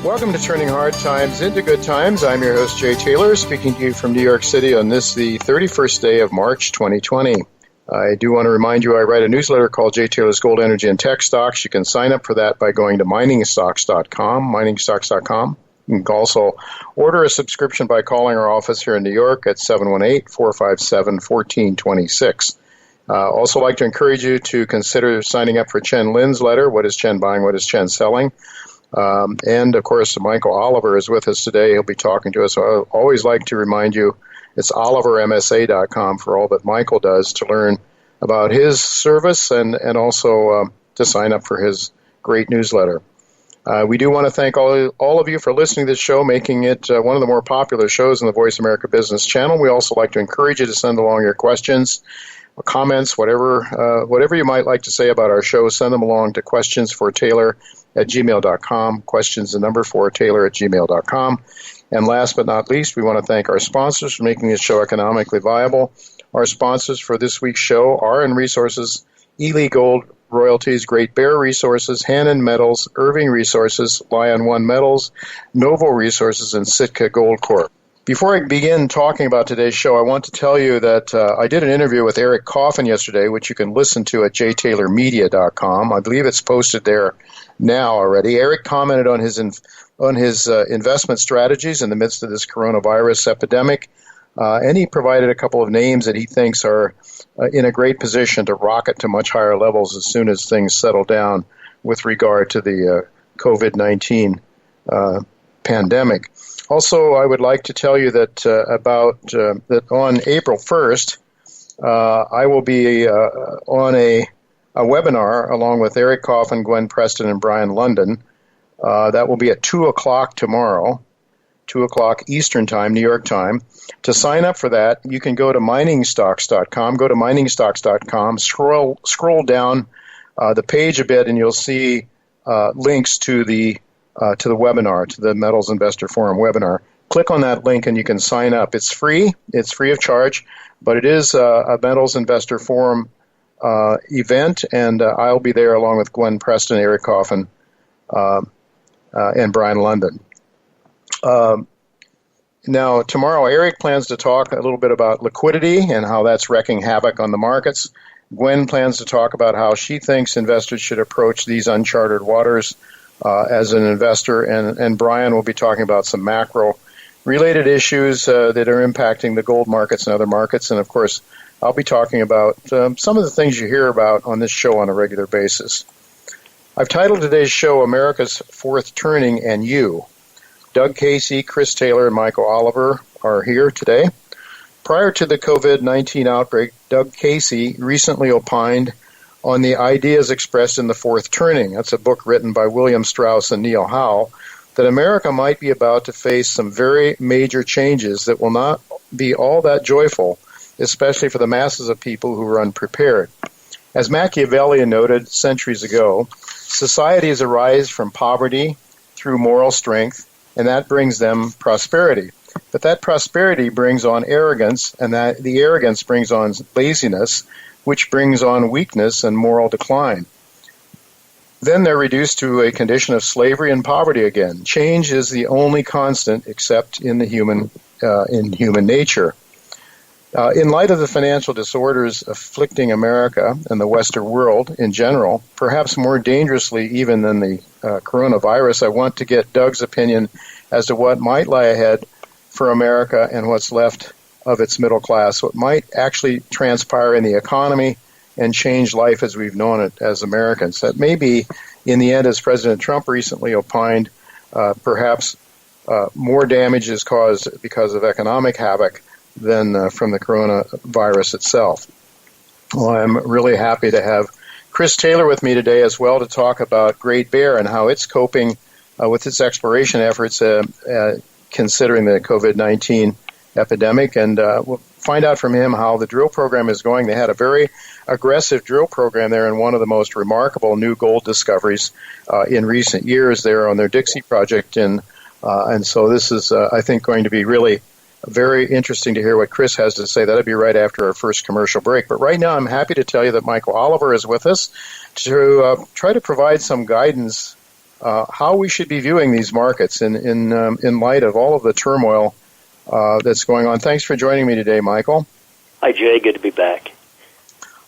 Welcome to Turning Hard Times into Good Times. I'm your host, Jay Taylor, speaking to you from New York City on this, the 31st day of March, 2020. I do want to remind you I write a newsletter called Jay Taylor's Gold, Energy, and Tech Stocks. You can sign up for that by going to miningstocks.com. You can also order a subscription by calling our office here in New York at 718-457-1426. Also like to encourage you to consider signing up for Chen Lin's letter, What is Chen Buying, What is Chen Selling? And, of course, Michael Oliver is with us today. He'll be talking to us. So I always like to remind you, it's olivermsa.com for all that Michael does to learn about his service and also to sign up for his great newsletter. We do want to thank all of you for listening to this show, making it one of the more popular shows in the Voice America Business Channel. We also like to encourage you to send along your questions, comments, whatever you might like to say about our show. Send them along to questionsfortaylor@gmail.com, questionsforytaylor@gmail.com. And last but not least, we want to thank our sponsors for making this show economically viable. Our sponsors for this week's show are RN Resources, Ely Gold Royalties, Great Bear Resources, Hannon Metals, Irving Resources, Lion One Metals, Novo Resources, and Sitka Gold Corp. Before I begin talking about today's show, I want to tell you that I did an interview with Eric Coffin yesterday, which you can listen to at jtaylormedia.com. I believe it's posted there now already. Eric commented on his investment strategies in the midst of this coronavirus epidemic, and he provided a couple of names that he thinks are in a great position to rocket to much higher levels as soon as things settle down with regard to the COVID-19 pandemic. Also, I would like to tell you that that on April 1st, I will be on a webinar along with Eric Coffin, Gwen Preston, and Brian London. That will be at 2 o'clock tomorrow, 2 o'clock Eastern Time, New York time. To sign up for that, you can go to miningstocks.com. Go to miningstocks.com, scroll down the page a bit, and you'll see links to the webinar, to the Metals Investor Forum webinar. Click on that link and you can sign up. It's free. It's free of charge, but it is a Metals Investor Forum event, and I'll be there along with Gwen Preston, Eric Coffin, and Brian London. Now, tomorrow, Eric plans to talk a little bit about liquidity and how that's wreaking havoc on the markets. Gwen plans to talk about how she thinks investors should approach these uncharted waters as an investor, and Brian will be talking about some macro-related issues that are impacting the gold markets and other markets, and of course, I'll be talking about some of the things you hear about on this show on a regular basis. I've titled today's show, America's Fourth Turning and You. Doug Casey, Chris Taylor, and Michael Oliver are here today. Prior to the COVID-19 outbreak, Doug Casey recently opined on the ideas expressed in The Fourth Turning. That's a book written by William Strauss and Neil Howe, that America might be about to face some very major changes that will not be all that joyful, especially for the masses of people who are unprepared. As Machiavelli noted centuries ago, societies arise from poverty through moral strength, and that brings them prosperity. But that prosperity brings on arrogance, and that the arrogance brings on laziness, which brings on weakness and moral decline. Then they're reduced to a condition of slavery and poverty again. Change is the only constant except in the human nature. In light of the financial disorders afflicting America and the Western world in general, perhaps more dangerously even than the coronavirus, I want to get Doug's opinion as to what might lie ahead for America and what's left of its middle class, what might actually transpire in the economy and change life as we've known it as Americans. That may be, in the end, as President Trump recently opined, perhaps more damage is caused because of economic havoc than from the coronavirus itself. Well, I'm really happy to have Chris Taylor with me today as well to talk about Great Bear and how it's coping with its exploration efforts considering the COVID-19 epidemic, and we'll find out from him how the drill program is going. They had a very aggressive drill program there, and one of the most remarkable new gold discoveries in recent years there on their Dixie project, and so this is, I think, going to be really very interesting to hear what Chris has to say. That'll be right after our first commercial break. But right now, I'm happy to tell you that Michael Oliver is with us to try to provide some guidance how we should be viewing these markets in light of all of the turmoil that's going on. Thanks for joining me today, Michael. Hi, Jay. Good to be back.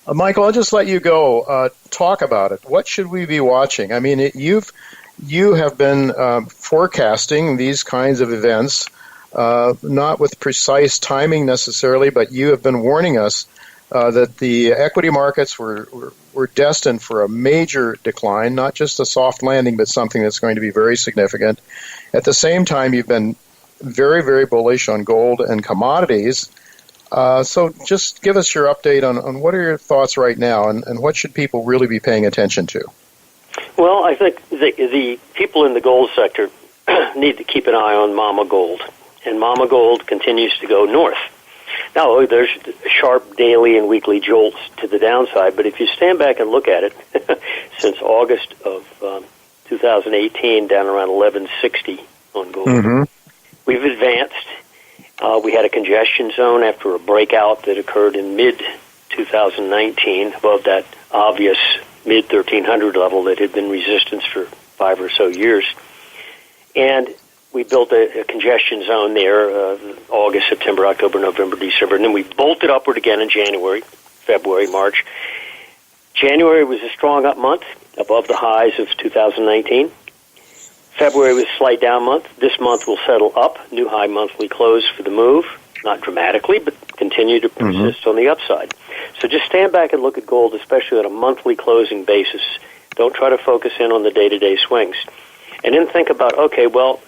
Michael, I'll just let you go. Talk about it. What should we be watching? I mean, you have been forecasting these kinds of events, not with precise timing necessarily, but you have been warning us that the equity markets were destined for a major decline, not just a soft landing, but something that's going to be very significant. At the same time, you've been very, very bullish on gold and commodities. So just give us your update on what are your thoughts right now, and what should people really be paying attention to? Well, I think the people in the gold sector need to keep an eye on Mama Gold, and Mama Gold continues to go north. Now, there's sharp daily and weekly jolts to the downside, but if you stand back and look at it, since August of 2018, down around 1160 on gold, we've advanced. We had a congestion zone after a breakout that occurred in mid-2019 above that obvious mid-1300 level that had been resistance for 5 or so years. And we built a congestion zone there, August, September, October, November, December, and then we bolted upward again in January, February, March. January was a strong up month, above the highs of 2019. February was a slight down month. This month will settle up, new high monthly close for the move, not dramatically, but continue to persist on the upside. So just stand back and look at gold, especially on a monthly closing basis. Don't try to focus in on the day-to-day swings. And then think about, okay, well,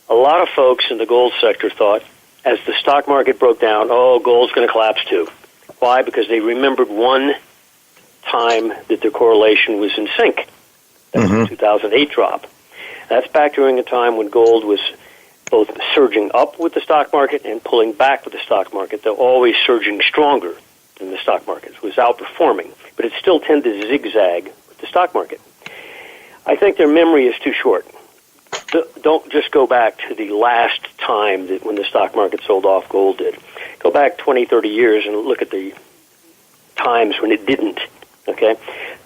a lot of folks in the gold sector thought, as the stock market broke down, gold's going to collapse too. Why? Because they remembered one time that their correlation was in sync. That was the 2008 drop. That's back during a time when gold was both surging up with the stock market and pulling back with the stock market, though always surging stronger than the stock market. It was outperforming, but it still tended to zigzag with the stock market. I think their memory is too short. Don't just go back to the last time that when the stock market sold off, gold did. Go back 20, 30 years and look at the times when it didn't, okay?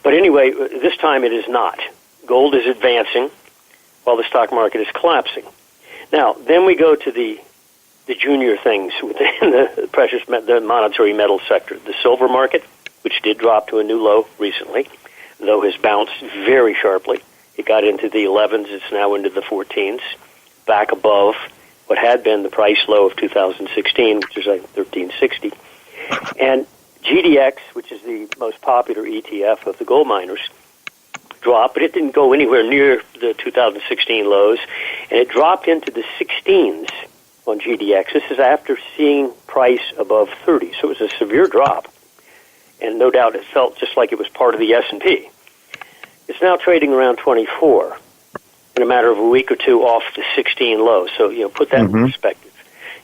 But anyway, this time it is not. Gold is advancing while the stock market is collapsing. Now, then we go to the junior things within the monetary metal sector. The silver market, which did drop to a new low recently, though has bounced very sharply. It got into the 11s. It's now into the 14s, back above what had been the price low of 2016, which is like 1360. And GDX, which is the most popular ETF of the gold miners, dropped, but it didn't go anywhere near the 2016 lows, and it dropped into the 16s on GDX. This is after seeing price above 30, so it was a severe drop, and no doubt it felt just like it was part of the S&P. It's now trading around 24 in a matter of a week or two off the 16 low. So, put that in perspective.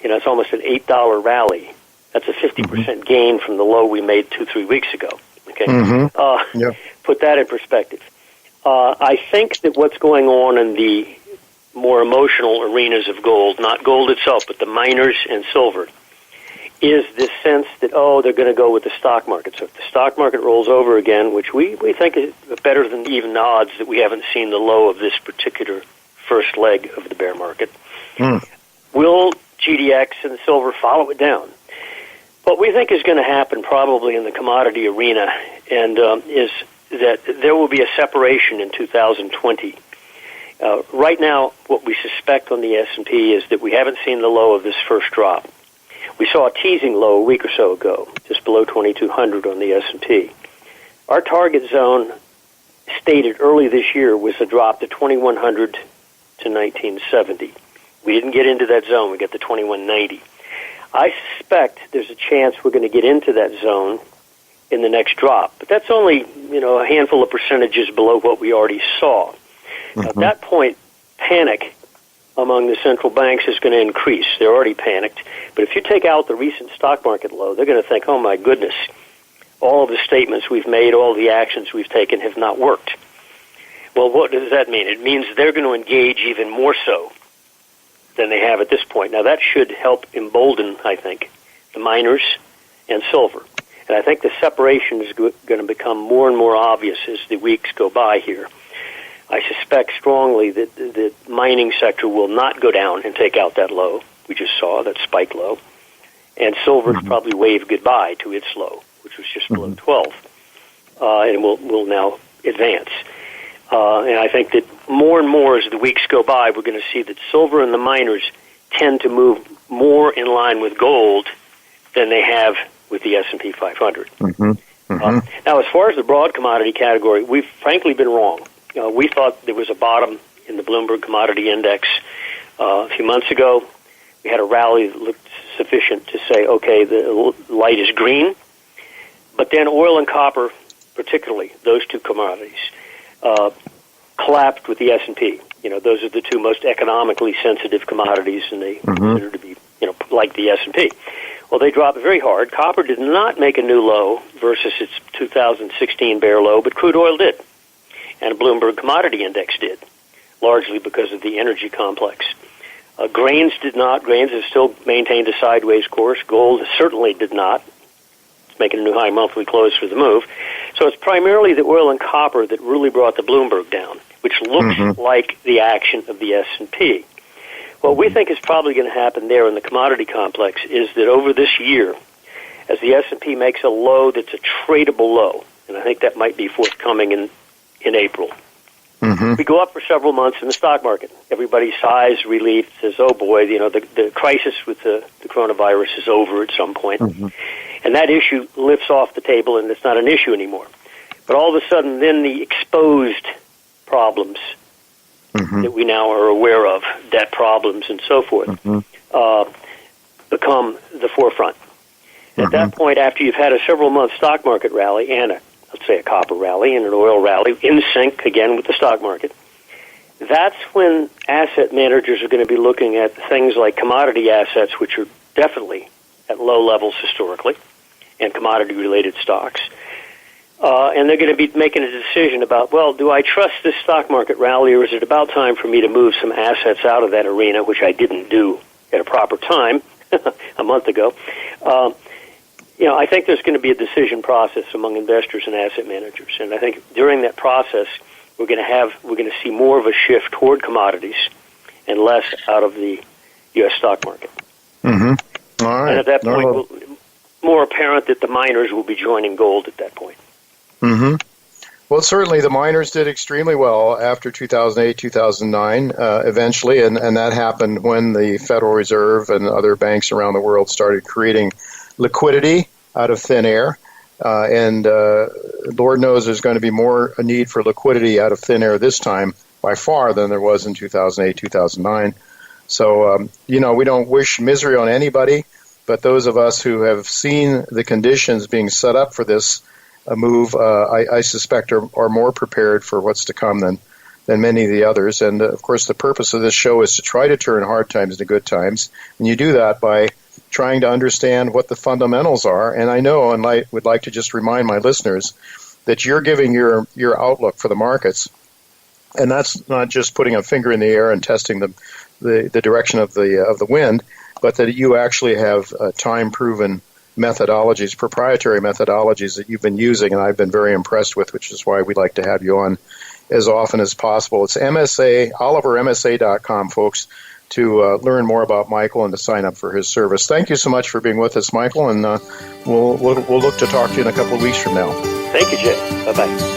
It's almost an $8 rally. That's a 50% gain from the low we made 2-3 weeks ago. Okay, Put that in perspective. I think that what's going on in the more emotional arenas of gold, not gold itself, but the miners and silver, is this sense that, they're going to go with the stock market. So if the stock market rolls over again, which we think is better than even odds that we haven't seen the low of this particular first leg of the bear market, will GDX and silver follow it down? What we think is going to happen probably in the commodity arena and is that there will be a separation in 2020. Right now, what we suspect on the S&P is that we haven't seen the low of this first drop. We saw a teasing low a week or so ago, just below 2,200 on the S&P. Our target zone stated early this year was a drop to 2,100 to 1970. We didn't get into that zone. We got to 2,190. I suspect there's a chance we're going to get into that zone in the next drop. But that's only, a handful of percentages below what we already saw. At that point, panic among the central banks is going to increase. They're already panicked. But if you take out the recent stock market low, they're going to think, oh, my goodness, all of the statements we've made, all the actions we've taken have not worked. Well, what does that mean? It means they're going to engage even more so than they have at this point. Now, that should help embolden, I think, the miners and silver. And I think the separation is going to become more and more obvious as the weeks go by here. I suspect strongly that the mining sector will not go down and take out that low we just saw, that spike low. And silver's probably waved goodbye to its low, which was just below 12, and will now advance. And I think that more and more as the weeks go by, we're going to see that silver and the miners tend to move more in line with gold than they have with the S&P 500. Now, as far as the broad commodity category, we've frankly been wrong. We thought there was a bottom in the Bloomberg Commodity Index a few months ago. We had a rally that looked sufficient to say, okay, the light is green. But then oil and copper, particularly, those two commodities, collapsed with the S&P. You know, those are the two most economically sensitive commodities, and they consider to be, you know, like the S&P. Well, they dropped very hard. Copper did not make a new low versus its 2016 bear low, but crude oil did. And Bloomberg Commodity Index did, largely because of the energy complex. Grains did not. Grains have still maintained a sideways course. Gold certainly did not. It's making a new high monthly close for the move. So it's primarily the oil and copper that really brought the Bloomberg down, which looks like the action of the S&P. What we think is probably going to happen there in the commodity complex is that over this year, as the S&P makes a low that's a tradable low, and I think that might be forthcoming in April, we go up for several months in the stock market. Everybody sighs relief, says, oh boy, you know, the crisis with the coronavirus is over at some point. And that issue lifts off the table and it's not an issue anymore. But all of a sudden, then the exposed problems that we now are aware of, debt problems and so forth, become the forefront. At that point, after you've had a several-month stock market rally and let's say a copper rally and an oil rally in sync again with the stock market, that's when asset managers are going to be looking at things like commodity assets, which are definitely at low levels historically, and commodity-related stocks. And they're going to be making a decision about, well, do I trust this stock market rally, or is it about time for me to move some assets out of that arena, which I didn't do at a proper time a month ago? You know, I think there's going to be a decision process among investors and asset managers, and I think during that process, we're going to see more of a shift toward commodities and less out of the U.S. stock market. All right. And at that point, more apparent that the miners will be joining gold at that point. Well, certainly the miners did extremely well after 2008, 2009, eventually, and that happened when the Federal Reserve and other banks around the world started creating liquidity out of thin air. And Lord knows there's going to be more a need for liquidity out of thin air this time by far than there was in 2008, 2009. So, you know, we don't wish misery on anybody, but those of us who have seen the conditions being set up for this move, I suspect are more prepared for what's to come than many of the others. And, of course, the purpose of this show is to try to turn hard times into good times. And you do that by trying to understand what the fundamentals are. And I know, and I would like to just remind my listeners that you're giving your outlook for the markets, and that's not just putting a finger in the air and testing the direction of the wind, but that you actually have time-proven methodologies, proprietary methodologies that you've been using, and I've been very impressed with, which is why we'd like to have you on as often as possible. It's olivermsa.com, folks, to learn more about Michael and to sign up for his service. Thank you so much for being with us, Michael, and we'll look to talk to you in a couple of weeks from now. Thank you, Jay. Bye-bye.